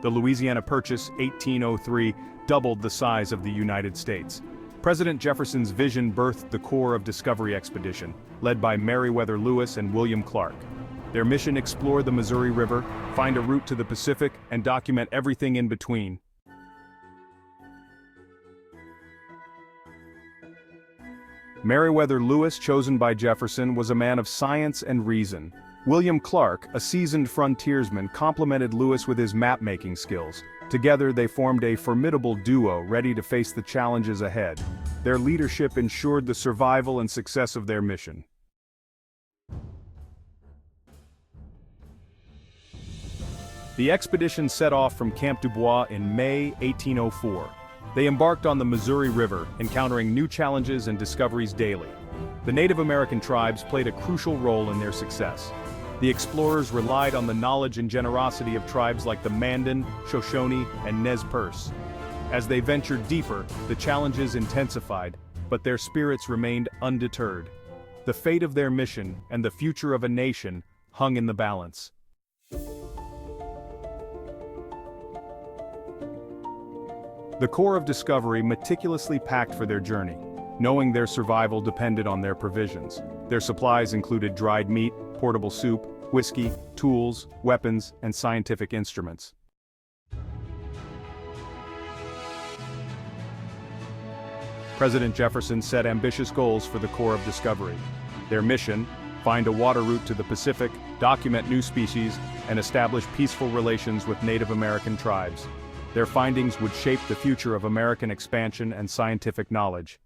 The Louisiana Purchase, 1803, doubled the size of the United States. President Jefferson's vision birthed the Corps of Discovery expedition, led by Meriwether Lewis and William Clark. Their mission: explore the Missouri River, find a route to the Pacific, and document everything in between. Meriwether Lewis, chosen by Jefferson, was a man of science and reason. William Clark, a seasoned frontiersman, complemented Lewis with his map-making skills. Together they formed a formidable duo ready to face the challenges ahead. Their leadership ensured the survival and success of their mission. The expedition set off from Camp Dubois in May 1804. They embarked on the Missouri River, encountering new challenges and discoveries daily. The Native American tribes played a crucial role in their success. The explorers relied on the knowledge and generosity of tribes like the Mandan, Shoshone, and Nez Perce. As they ventured deeper, the challenges intensified, but their spirits remained undeterred. The fate of their mission and the future of a nation hung in the balance. The Corps of Discovery meticulously packed for their journey, knowing their survival depended on their provisions. Their supplies included dried meat, portable soup, whiskey, tools, weapons, and scientific instruments. President Jefferson set ambitious goals for the Corps of Discovery. Their mission: find a water route to the Pacific, document new species, and establish peaceful relations with Native American tribes. Their findings would shape the future of American expansion and scientific knowledge.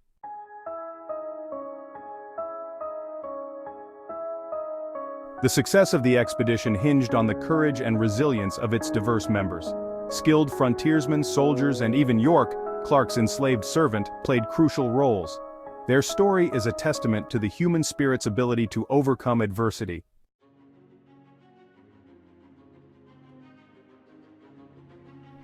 The success of the expedition hinged on the courage and resilience of its diverse members. Skilled frontiersmen, soldiers, and even York, Clark's enslaved servant, played crucial roles. Their story is a testament to the human spirit's ability to overcome adversity.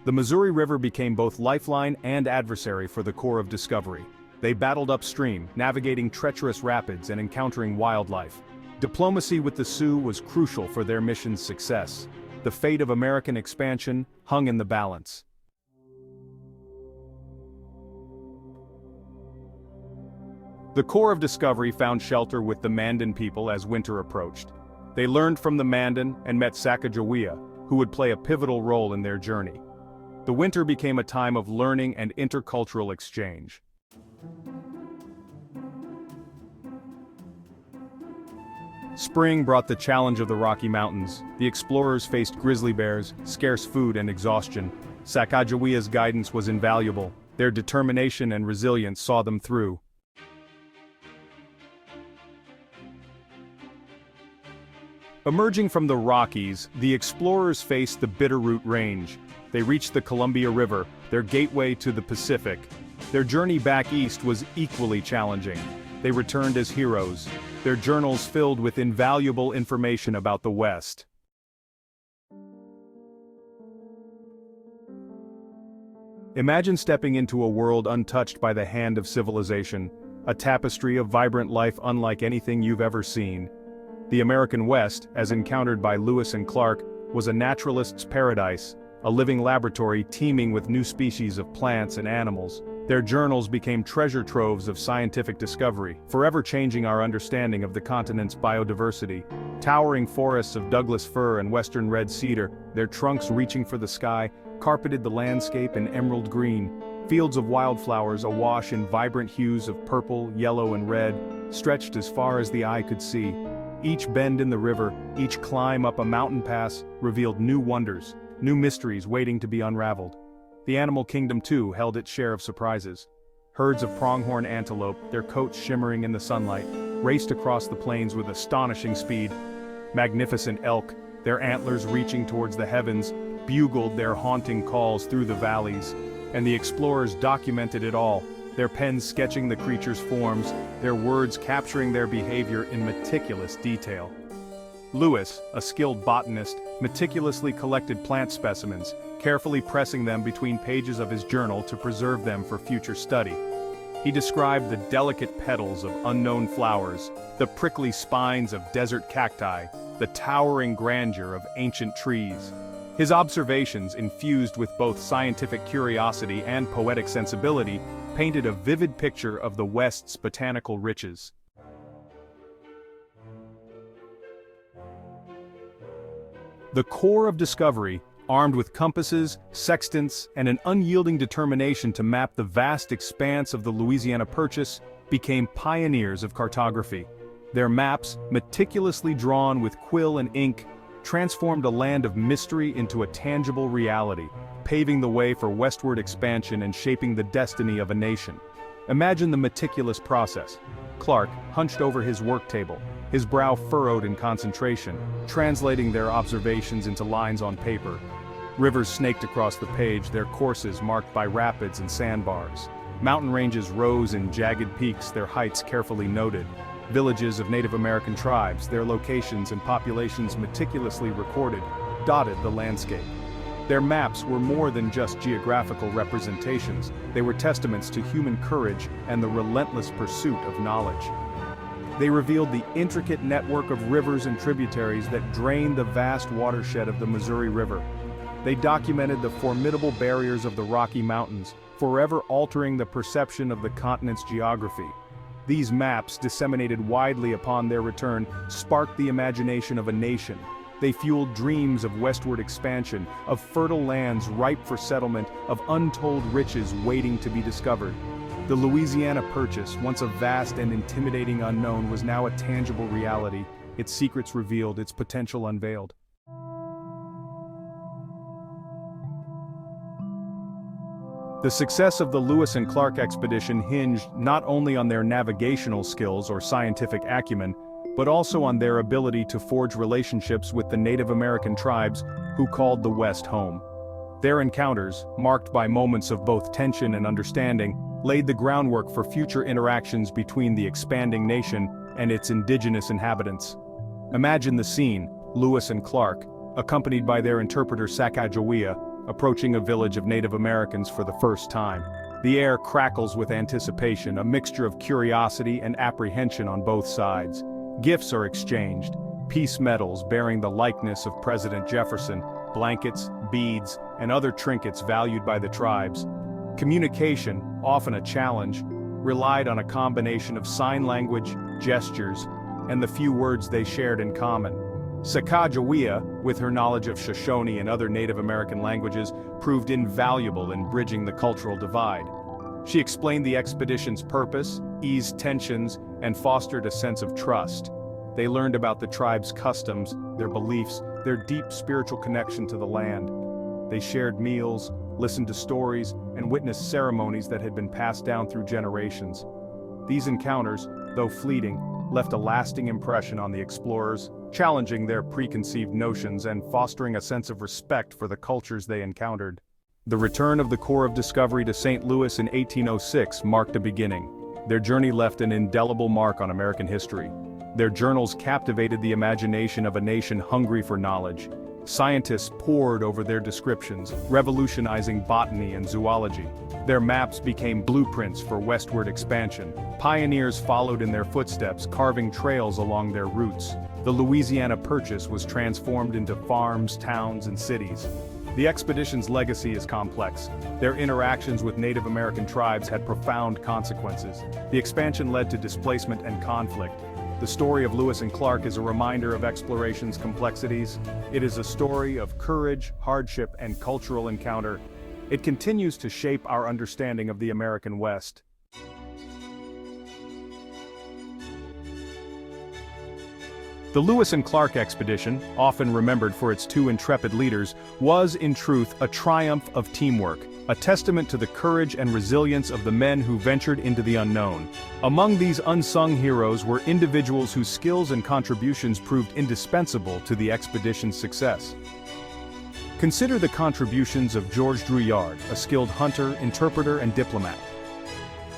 The Missouri River became both lifeline and adversary for the Corps of Discovery. They battled upstream, navigating treacherous rapids and encountering wildlife. Diplomacy with the Sioux was crucial for their mission's success. The fate of American expansion hung in the balance. The Corps of Discovery found shelter with the Mandan people as winter approached. They learned from the Mandan and met Sacagawea, who would play a pivotal role in their journey. The winter became a time of learning and intercultural exchange. Spring brought the challenge of the Rocky Mountains. The explorers faced grizzly bears, scarce food, and exhaustion. Sacagawea's guidance was invaluable. Their determination and resilience saw them through. Emerging from the Rockies, the explorers faced the Bitterroot Range. They reached the Columbia River, their gateway to the Pacific. Their journey back east was equally challenging. They returned as heroes, their journals filled with invaluable information about the West. Imagine stepping into a world untouched by the hand of civilization, a tapestry of vibrant life unlike anything you've ever seen. The American West, as encountered by Lewis and Clark, was a naturalist's paradise, a living laboratory teeming with new species of plants and animals. Their journals became treasure troves of scientific discovery, forever changing our understanding of the continent's biodiversity. Towering forests of Douglas fir and western red cedar, their trunks reaching for the sky, carpeted the landscape in emerald green. Fields of wildflowers awash in vibrant hues of purple, yellow, and red, stretched as far as the eye could see. Each bend in the river, each climb up a mountain pass, revealed new wonders, new mysteries waiting to be unraveled. The animal kingdom, too, held its share of surprises. Herds of pronghorn antelope, their coats shimmering in the sunlight, raced across the plains with astonishing speed. Magnificent elk, their antlers reaching towards the heavens, bugled their haunting calls through the valleys. And the explorers documented it all, their pens sketching the creatures' forms, their words capturing their behavior in meticulous detail. Lewis, a skilled botanist, meticulously collected plant specimens, carefully pressing them between pages of his journal to preserve them for future study. He described the delicate petals of unknown flowers, the prickly spines of desert cacti, the towering grandeur of ancient trees. His observations, infused with both scientific curiosity and poetic sensibility, painted a vivid picture of the West's botanical riches. The Corps of Discovery, armed with compasses, sextants, and an unyielding determination to map the vast expanse of the Louisiana Purchase, became pioneers of cartography. Their maps, meticulously drawn with quill and ink, transformed a land of mystery into a tangible reality, paving the way for westward expansion and shaping the destiny of a nation. Imagine the meticulous process. Clark, hunched over his work table, his brow furrowed in concentration, translating their observations into lines on paper. Rivers snaked across the page, their courses marked by rapids and sandbars. Mountain ranges rose in jagged peaks, their heights carefully noted. Villages of Native American tribes, their locations and populations meticulously recorded, dotted the landscape. Their maps were more than just geographical representations, they were testaments to human courage and the relentless pursuit of knowledge. They revealed the intricate network of rivers and tributaries that drain the vast watershed of the Missouri River. They documented the formidable barriers of the Rocky Mountains, forever altering the perception of the continent's geography. These maps, disseminated widely upon their return, sparked the imagination of a nation. They fueled dreams of westward expansion, of fertile lands ripe for settlement, of untold riches waiting to be discovered. The Louisiana Purchase, once a vast and intimidating unknown, was now a tangible reality, its secrets revealed, its potential unveiled. The success of the Lewis and Clark expedition hinged not only on their navigational skills or scientific acumen, but also on their ability to forge relationships with the Native American tribes who called the West home. Their encounters, marked by moments of both tension and understanding, laid the groundwork for future interactions between the expanding nation and its indigenous inhabitants. Imagine the scene: Lewis and Clark, accompanied by their interpreter Sacagawea, approaching a village of Native Americans for the first time. The air crackles with anticipation, a mixture of curiosity and apprehension on both sides. Gifts are exchanged: peace medals bearing the likeness of President Jefferson, blankets, beads, and other trinkets valued by the tribes. Communication, often a challenge, relied on a combination of sign language, gestures, and the few words they shared in common. Sacagawea, with her knowledge of Shoshone and other Native American languages, proved invaluable in bridging the cultural divide. She explained the expedition's purpose, eased tensions, and fostered a sense of trust. They learned about the tribe's customs, their beliefs, their deep spiritual connection to the land. They shared meals, listened to stories, and witnessed ceremonies that had been passed down through generations. These encounters, though fleeting, left a lasting impression on the explorers, challenging their preconceived notions and fostering a sense of respect for the cultures they encountered. The return of the Corps of Discovery to St. Louis in 1806 marked a beginning. Their journey left an indelible mark on American history. Their journals captivated the imagination of a nation hungry for knowledge. Scientists pored over their descriptions, revolutionizing botany and zoology. Their maps became blueprints for westward expansion. Pioneers followed in their footsteps, carving trails along their routes. The Louisiana Purchase was transformed into farms, towns, and cities. The expedition's legacy is complex. Their interactions with Native American tribes had profound consequences. The expansion led to displacement and conflict. The story of Lewis and Clark is a reminder of exploration's complexities. It is a story of courage, hardship, and cultural encounter. It continues to shape our understanding of the American West. The Lewis and Clark expedition, often remembered for its two intrepid leaders, was in truth a triumph of teamwork, a testament to the courage and resilience of the men who ventured into the unknown. Among these unsung heroes were individuals whose skills and contributions proved indispensable to the expedition's success. Consider the contributions of Georges Drouillard, a skilled hunter, interpreter, and diplomat.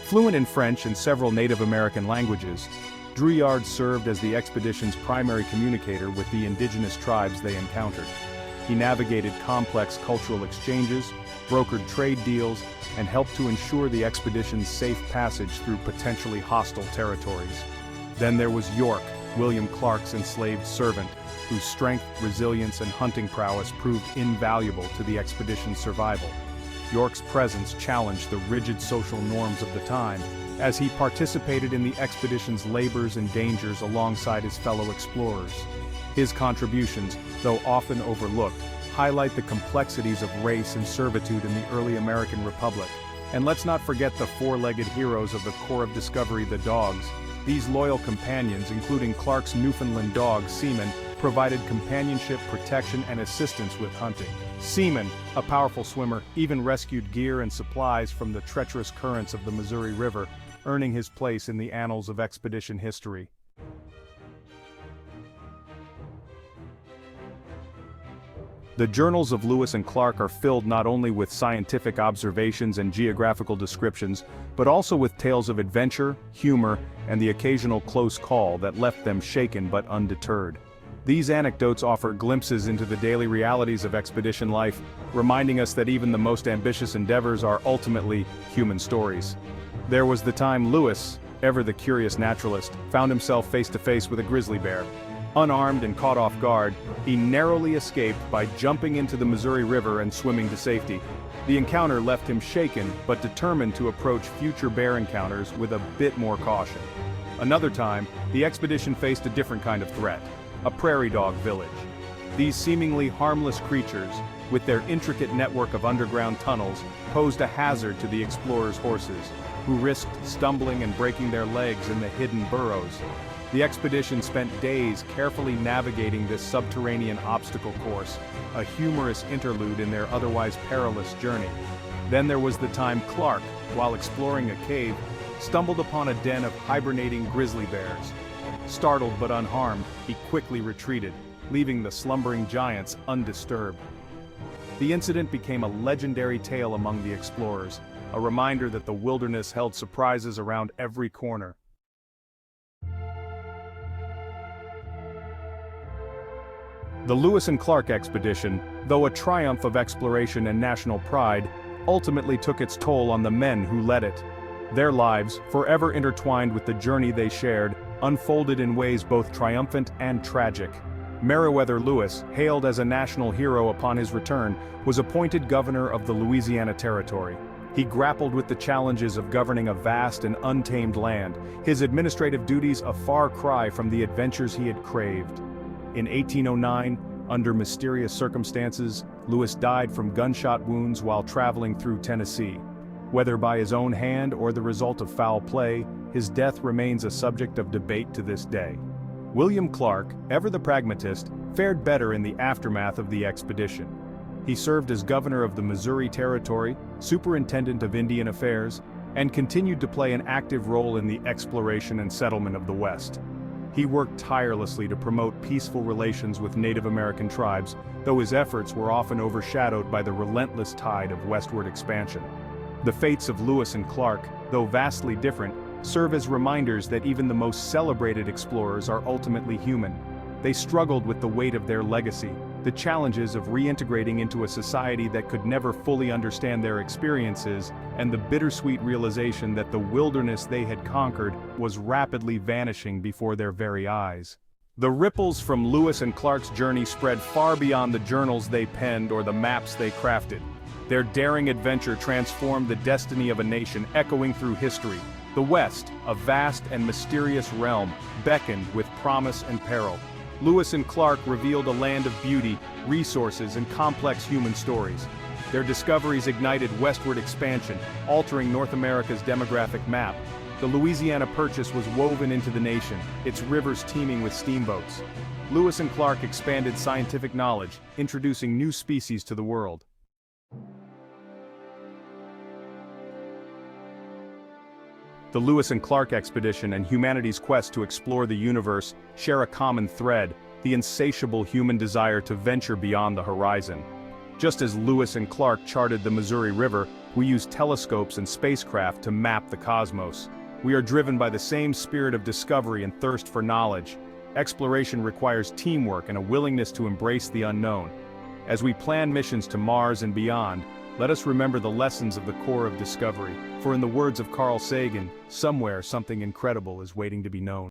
Fluent in French and several Native American languages, Drouillard served as the expedition's primary communicator with the indigenous tribes they encountered. He navigated complex cultural exchanges, brokered trade deals, and helped to ensure the expedition's safe passage through potentially hostile territories. Then there was York, William Clark's enslaved servant, whose strength, resilience, and hunting prowess proved invaluable to the expedition's survival. York's presence challenged the rigid social norms of the time, as he participated in the expedition's labors and dangers alongside his fellow explorers. His contributions, though often overlooked, highlight the complexities of race and servitude in the early American Republic. And let's not forget the four-legged heroes of the Corps of Discovery, the dogs. These loyal companions, including Clark's Newfoundland dog, Seaman, provided companionship, protection, and assistance with hunting. Seaman, a powerful swimmer, even rescued gear and supplies from the treacherous currents of the Missouri River, earning his place in the annals of expedition history. The journals of Lewis and Clark are filled not only with scientific observations and geographical descriptions, but also with tales of adventure, humor, and the occasional close call that left them shaken but undeterred. These anecdotes offer glimpses into the daily realities of expedition life, reminding us that even the most ambitious endeavors are ultimately human stories. There was the time Lewis, ever the curious naturalist, found himself face to face with a grizzly bear. Unarmed and caught off guard, he narrowly escaped by jumping into the Missouri River and swimming to safety. The encounter left him shaken but determined to approach future bear encounters with a bit more caution. Another time, the expedition faced a different kind of threat: a prairie dog village. These seemingly harmless creatures, with their intricate network of underground tunnels, posed a hazard to the explorers' horses, who risked stumbling and breaking their legs in the hidden burrows. The expedition spent days carefully navigating this subterranean obstacle course, a humorous interlude in their otherwise perilous journey. Then there was the time Clark, while exploring a cave, stumbled upon a den of hibernating grizzly bears. Startled but unharmed, he quickly retreated, leaving the slumbering giants undisturbed. The incident became a legendary tale among the explorers, a reminder that the wilderness held surprises around every corner. The Lewis and Clark expedition, though a triumph of exploration and national pride, ultimately took its toll on the men who led it. Their lives, forever intertwined with the journey they shared, unfolded in ways both triumphant and tragic. Meriwether Lewis, hailed as a national hero upon his return, was appointed governor of the Louisiana Territory. He grappled with the challenges of governing a vast and untamed land, his administrative duties a far cry from the adventures he had craved. In 1809, under mysterious circumstances, Lewis died from gunshot wounds while traveling through Tennessee. Whether by his own hand or the result of foul play, his death remains a subject of debate to this day. William Clark, ever the pragmatist, fared better in the aftermath of the expedition. He served as governor of the Missouri Territory, superintendent of Indian Affairs, and continued to play an active role in the exploration and settlement of the West. He worked tirelessly to promote peaceful relations with Native American tribes, though his efforts were often overshadowed by the relentless tide of westward expansion. The fates of Lewis and Clark, though vastly different, serve as reminders that even the most celebrated explorers are ultimately human. They struggled with the weight of their legacy, the challenges of reintegrating into a society that could never fully understand their experiences, and the bittersweet realization that the wilderness they had conquered was rapidly vanishing before their very eyes. The ripples from Lewis and Clark's journey spread far beyond the journals they penned or the maps they crafted. Their daring adventure transformed the destiny of a nation, echoing through history. The West, a vast and mysterious realm, beckoned with promise and peril. Lewis and Clark revealed a land of beauty, resources, and complex human stories. Their discoveries ignited westward expansion, altering North America's demographic map. The Louisiana Purchase was woven into the nation, its rivers teeming with steamboats. Lewis and Clark expanded scientific knowledge, introducing new species to the world. The Lewis and Clark expedition and humanity's quest to explore the universe share a common thread: the insatiable human desire to venture beyond the horizon. Just as Lewis and Clark charted the Missouri River, we use telescopes and spacecraft to map the cosmos. We are driven by the same spirit of discovery and thirst for knowledge. Exploration requires teamwork and a willingness to embrace the unknown. As we plan missions to Mars and beyond, let us remember the lessons of the Corps of Discovery, for in the words of Carl Sagan, somewhere something incredible is waiting to be known.